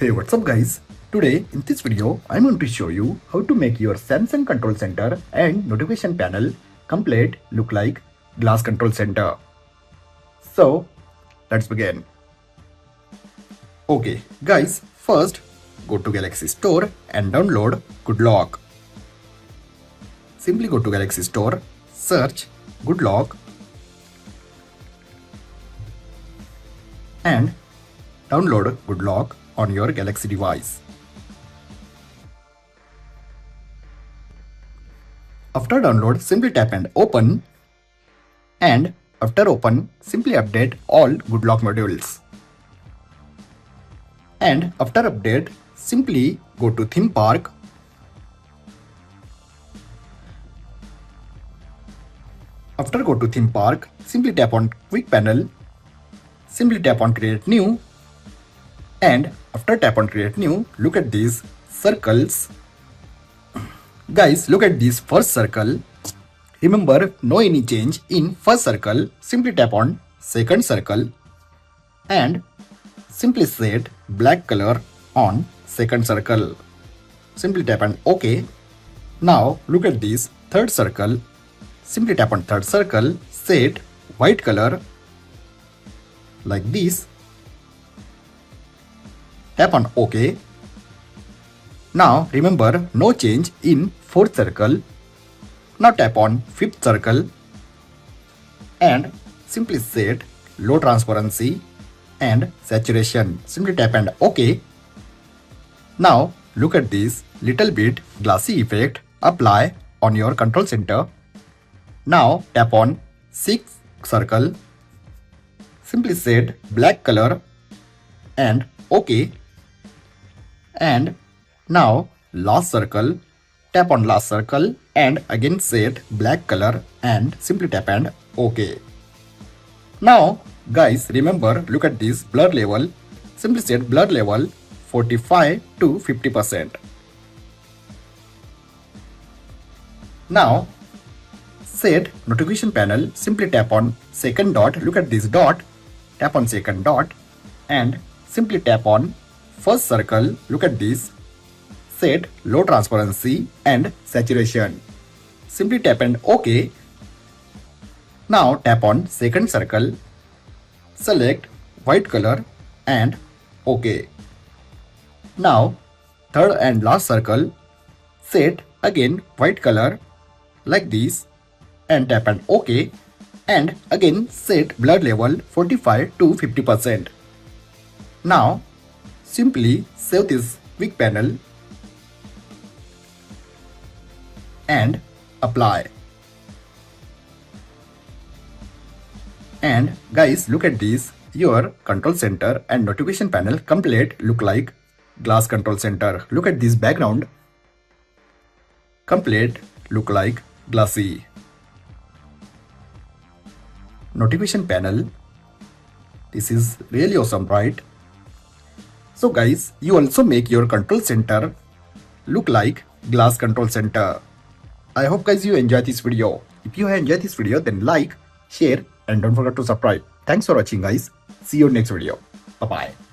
Hey, what's up guys? Today in this video I'm going to show you how to make your Samsung control center and notification panel complete look like glass control center. So let's begin. Okay guys, first go to Galaxy Store and download GoodLock. Simply go to Galaxy Store, search GoodLock and download GoodLock on your Galaxy device. After download, simply tap and open, and after open, simply update all GoodLock modules. And after update, simply go to theme park. After go to theme park, simply tap on quick panel, simply tap on create new, and after tap on create new, look at these circles. Guys, look at this first circle. Remember, no any change in first circle. Simply tap on second circle and simply set black color on second circle. Simply tap on OK. Now look at this third circle. Simply tap on third circle, set white color like this. Tap on OK. Now remember, no change in fourth circle. Now tap on fifth circle and simply set low transparency and saturation. Simply tap and OK. Now look at this little bit glassy effect apply on your control center. Now tap on sixth circle. Simply set black color and OK. And now last circle, tap on last circle and again set black color and simply tap and OK. Now guys, remember, look at this blur level. Simply set blur level 45 to 50%. Now set notification panel. Simply tap on second dot. Look at this dot. Tap on second dot and simply tap on first circle. Look at this. Set low transparency and saturation. Simply tap and OK. Now tap on second circle. Select white color and OK. Now third and last circle. Set again white color like this and tap and OK. And again set blur level 45 to 50%. Now simply save this quick panel and apply. And guys, look at this. Your control center and notification panel complete look like glass control center. Look at this background. Complete look like glassy. Notification panel. This is really awesome, right? So guys, you also make your control center look like glass control center. I hope guys you enjoyed this video. If you have enjoyed this video, then like, share and don't forget to subscribe. Thanks for watching guys. See you next video. Bye bye.